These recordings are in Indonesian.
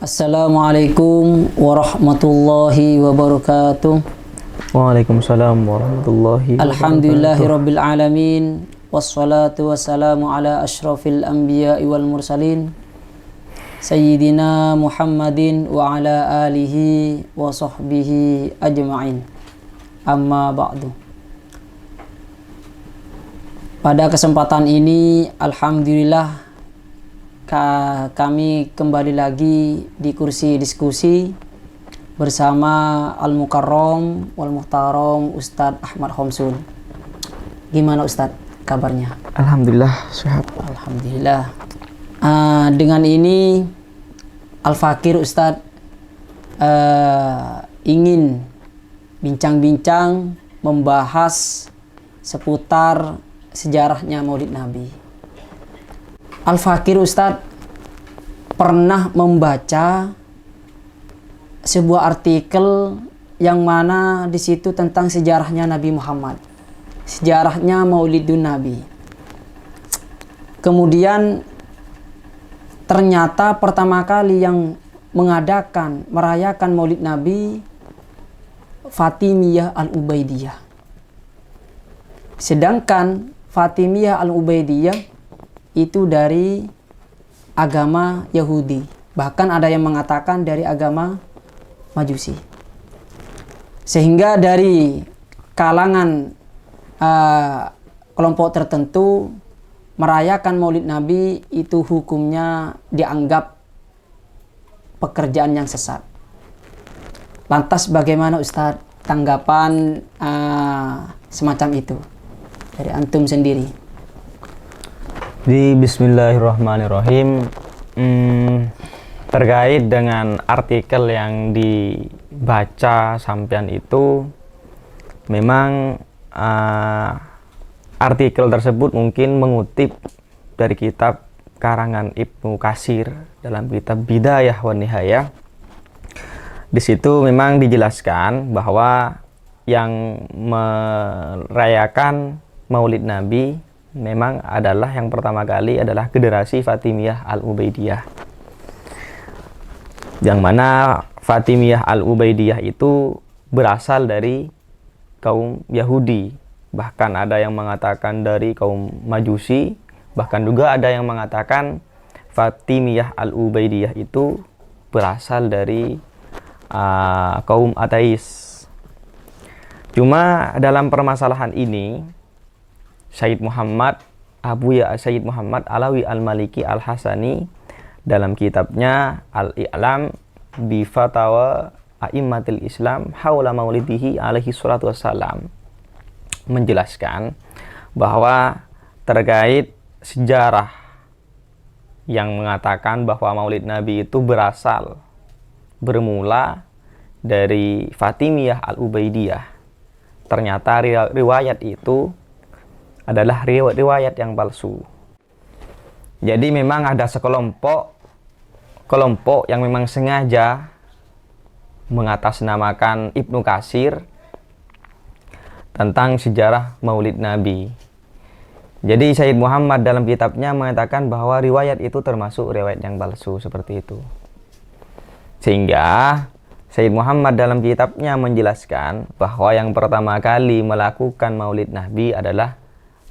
Assalamualaikum warahmatullahi wabarakatuh. Waalaikumsalam warahmatullahi wabarakatuh. Alhamdulillahirabbil alamin wassalatu wassalamu ala asyrafil anbiya'i wal mursalin Sayyidina Muhammadin wa ala alihi wa sahbihi ajma'in. Amma ba'du. Pada kesempatan ini alhamdulillah kami kembali lagi di kursi diskusi bersama Al-Mukarram wal Muhtaram Ustadz Ahmad Homsun. Gimana Ustadz kabarnya? Alhamdulillah sehat. Alhamdulillah. Dengan ini Al-Fakir Ustadz ingin bincang-bincang membahas seputar sejarahnya Maulid Nabi. Al-Fakir Ustadz pernah membaca sebuah artikel yang mana di situ tentang sejarahnya Nabi Muhammad, sejarahnya Maulidun Nabi. Kemudian ternyata pertama kali yang merayakan Maulid Nabi Fatimiyah Al-Ubaidiyah. Sedangkan Fatimiyah Al-Ubaidiyah itu dari agama Yahudi. Bahkan ada yang mengatakan dari agama Majusi. Sehingga dari kalangan kelompok tertentu merayakan Maulid Nabi itu hukumnya dianggap pekerjaan yang sesat. Lantas bagaimana Ustadz tanggapan semacam itu dari antum sendiri? Di Bismillahirrahmanirrahim, terkait dengan artikel yang dibaca sampean itu, memang artikel tersebut mungkin mengutip dari kitab karangan Ibnu Katsir dalam kitab Bidayah wa Nihayah. Di situ memang dijelaskan bahwa yang merayakan Maulid Nabi memang adalah yang pertama kali adalah generasi Fatimiyah Al-Ubaidiyah, yang mana Fatimiyah Al-Ubaidiyah itu berasal dari kaum Yahudi, bahkan ada yang mengatakan dari kaum Majusi, bahkan juga ada yang mengatakan Fatimiyah Al-Ubaidiyah itu berasal dari kaum ateis. Cuma dalam permasalahan ini Sayyid Muhammad Alawi Al-Maliki Al-Hasani dalam kitabnya Al-I'lam bi Fatawa A'immatil Islam Haula Maulidihi alaihi salatu wassalam menjelaskan bahwa terkait sejarah yang mengatakan bahwa Maulid Nabi itu bermula dari Fatimiyah Al-Ubaidiyah, ternyata riwayat itu adalah riwayat yang palsu. Jadi memang ada sekelompok yang memang sengaja mengatasnamakan Ibnu Katsir tentang sejarah Maulid Nabi. Jadi Sayyid Muhammad dalam kitabnya mengatakan bahwa riwayat itu termasuk riwayat yang palsu seperti itu. Sehingga Sayyid Muhammad dalam kitabnya menjelaskan bahwa yang pertama kali melakukan Maulid Nabi adalah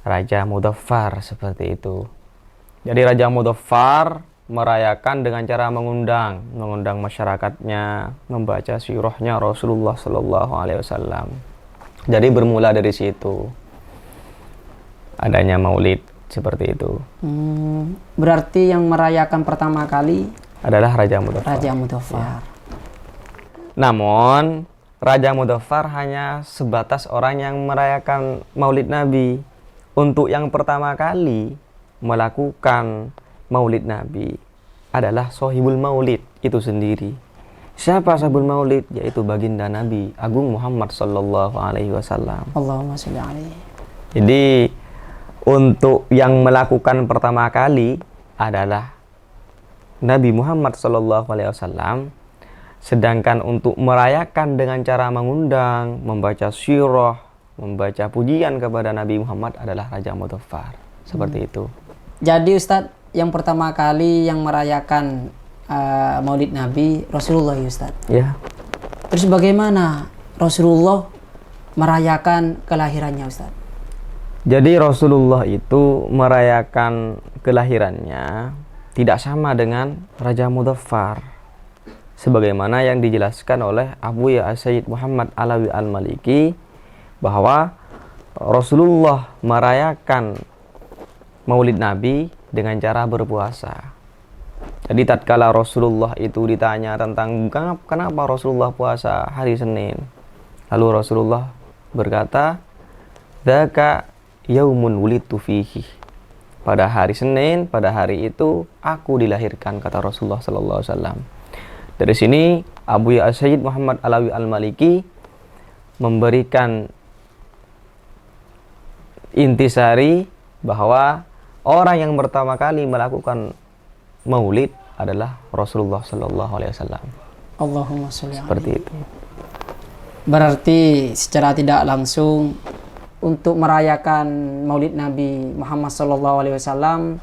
Raja Mudhaffar, seperti itu. Jadi Raja Mudhaffar merayakan dengan cara mengundang masyarakatnya membaca sirahnya Rasulullah Sallallahu Alaihi Wasallam. Jadi bermula dari situ adanya Maulid seperti itu. Berarti yang merayakan pertama kali adalah Raja Mudhaffar. Ya. Namun Raja Mudhaffar hanya sebatas orang yang merayakan Maulid Nabi. Untuk yang pertama kali melakukan Maulid Nabi adalah Sohibul Maulid itu sendiri. Siapa Sohibul Maulid? Yaitu baginda Nabi Agung Muhammad Sallallahu Alaihi Wasallam. Allahumma sholli alaihi. Jadi untuk yang melakukan pertama kali adalah Nabi Muhammad Sallallahu Alaihi Wasallam. Sedangkan untuk merayakan dengan cara mengundang, membaca sirah, membaca pujian kepada Nabi Muhammad adalah Raja Mudhaffar. Seperti itu. Jadi Ustadz, yang pertama kali yang merayakan Maulid Nabi Rasulullah ya Ustaz. Ya. Terus bagaimana Rasulullah merayakan kelahirannya Ustaz? Jadi Rasulullah itu merayakan kelahirannya tidak sama dengan Raja Mudhaffar, sebagaimana yang dijelaskan oleh Abu Ya Sayyid Muhammad Alawi Al-Maliki, bahwa Rasulullah merayakan Maulid Nabi dengan cara berpuasa. Jadi tatkala Rasulullah itu ditanya tentang kenapa Rasulullah puasa hari Senin, lalu Rasulullah berkata, "Dzaka yaumun wulidtu fihi." Pada hari Senin, pada hari itu aku dilahirkan, kata Rasulullah sallallahu alaihi wasallam. Dari sini Abu Ya Sayyid Muhammad Alawi Al-Maliki memberikan intisari bahwa orang yang pertama kali melakukan Maulid adalah Rasulullah sallallahu alaihi wasallam. Allahumma sholli Seperti alaihi. itu. Berarti secara tidak langsung untuk merayakan Maulid Nabi Muhammad SAW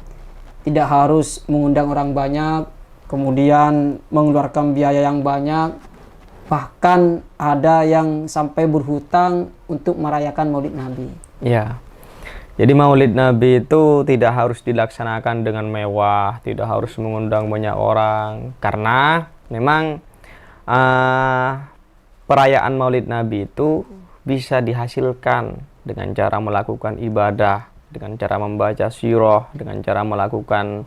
tidak harus mengundang orang banyak, kemudian mengeluarkan biaya yang banyak, bahkan ada yang sampai berhutang untuk merayakan Maulid Nabi. Ya. Jadi Maulid Nabi itu tidak harus dilaksanakan dengan mewah, tidak harus mengundang banyak orang, karena memang perayaan Maulid Nabi itu bisa dihasilkan dengan cara melakukan ibadah, dengan cara membaca sirah, dengan cara melakukan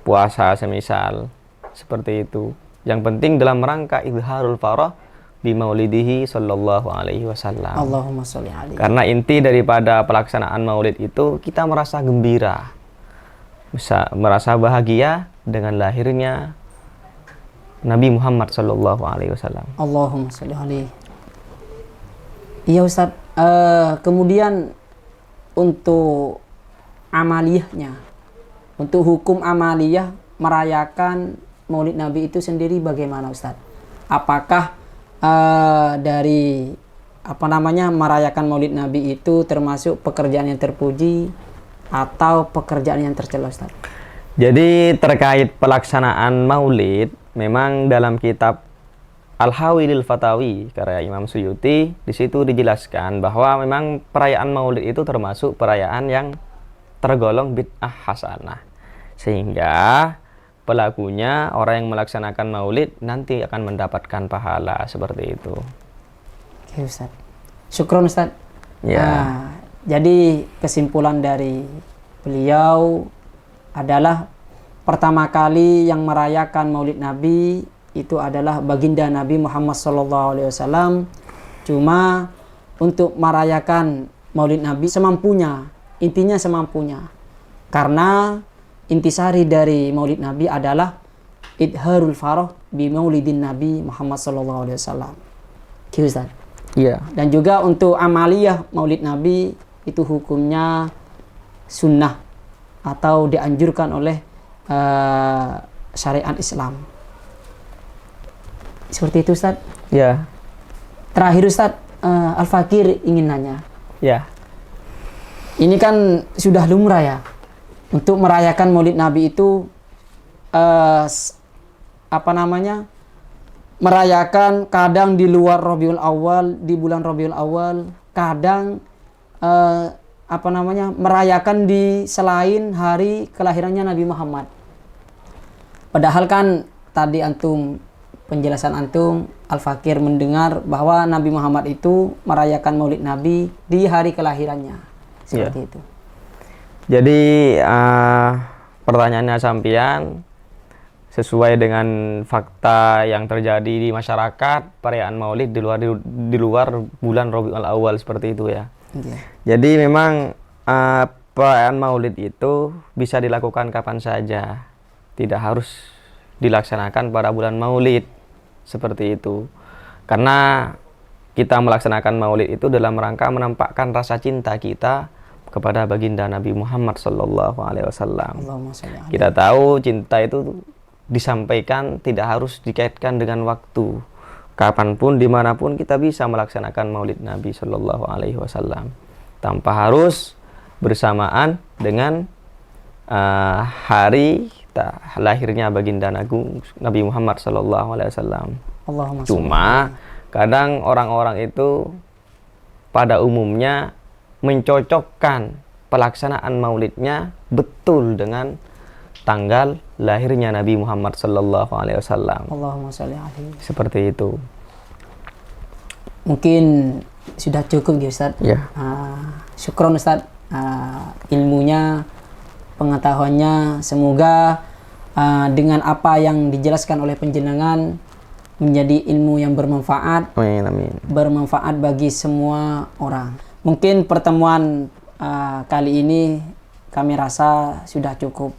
puasa semisal seperti itu. Yang penting dalam rangka izharul farah bi maulidihi sallallahu alaihi wasallam. Allahumma sholli alaihi. Karena inti daripada pelaksanaan Maulid itu kita merasa gembira, bisa merasa bahagia dengan lahirnya Nabi Muhammad sallallahu alaihi wasallam. Allahumma sholli alaihi. Iya Ustaz. Kemudian untuk amaliyahnya, untuk hukum amaliyah merayakan Maulid Nabi itu sendiri bagaimana Ustaz? Apakah dari merayakan Maulid Nabi itu termasuk pekerjaan yang terpuji atau pekerjaan yang tercela Ustaz? Jadi terkait pelaksanaan Maulid, memang dalam kitab Al-Hawilil Fatawi karya Imam Suyuti, di situ dijelaskan bahwa memang perayaan Maulid itu termasuk perayaan yang tergolong bid'ah hasanah, sehingga pelakunya, orang yang melaksanakan Maulid nanti akan mendapatkan pahala seperti itu. Oke Ustaz. Syukron Ustaz. Ya. Jadi kesimpulan dari beliau adalah pertama kali yang merayakan Maulid Nabi itu adalah baginda Nabi Muhammad SAW. Cuma untuk merayakan Maulid Nabi semampunya, intinya semampunya. Karena intisari dari Maulid Nabi adalah idharul farah bi maulidin Nabi Muhammad SAW. Ustaz. Iya. Dan juga untuk amaliyah Maulid Nabi itu hukumnya sunnah atau dianjurkan oleh syariat Islam. Seperti itu Ustaz. Ya. Terakhir Ustaz, Al-Fakir ingin nanya. Ya. Ini kan sudah lumrah ya, untuk merayakan Maulid Nabi itu merayakan kadang di luar Rabiul Awal, di bulan Rabiul Awal, kadang merayakan di selain hari kelahirannya Nabi Muhammad. Padahal kan tadi penjelasan antum Al-Fakir mendengar bahwa Nabi Muhammad itu merayakan Maulid Nabi di hari kelahirannya. Seperti itu. Jadi pertanyaannya sampian sesuai dengan fakta yang terjadi di masyarakat, perayaan Maulid di luar bulan Rabiul Awal seperti itu ya. Yeah. Jadi memang perayaan Maulid itu bisa dilakukan kapan saja, tidak harus dilaksanakan pada bulan Maulid seperti itu. Karena kita melaksanakan Maulid itu dalam rangka menampakkan rasa cinta kita kepada baginda Nabi Muhammad sallallahu alaihi wasallam. Kita tahu cinta itu disampaikan tidak harus dikaitkan dengan waktu. Kapanpun, dimanapun kita bisa melaksanakan Maulid Nabi sallallahu alaihi wasallam tanpa harus bersamaan dengan hari kita lahirnya baginda Agung Nabi Muhammad sallallahu alaihi wasallam. Allahumma Cuma kadang orang-orang itu pada umumnya mencocokkan pelaksanaan maulidnya betul dengan tanggal lahirnya Nabi Muhammad sallallahu alaihi wasallam. Allahumma sholli alaihi. Seperti itu. Mungkin sudah cukup ya Ustaz. Ya. Syukron Ustaz, ilmunya, pengetahuannya, semoga dengan apa yang dijelaskan oleh penjenengan menjadi ilmu yang bermanfaat. Amin, amin. Bermanfaat bagi semua orang. Mungkin pertemuan kali ini kami rasa sudah cukup.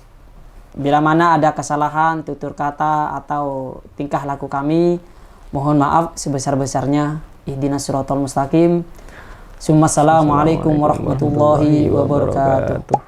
Bila mana ada kesalahan, tutur kata atau tingkah laku kami, mohon maaf sebesar-besarnya. Ihdinas siratal mustaqim. Assalamualaikum warahmatullahi wabarakatuh.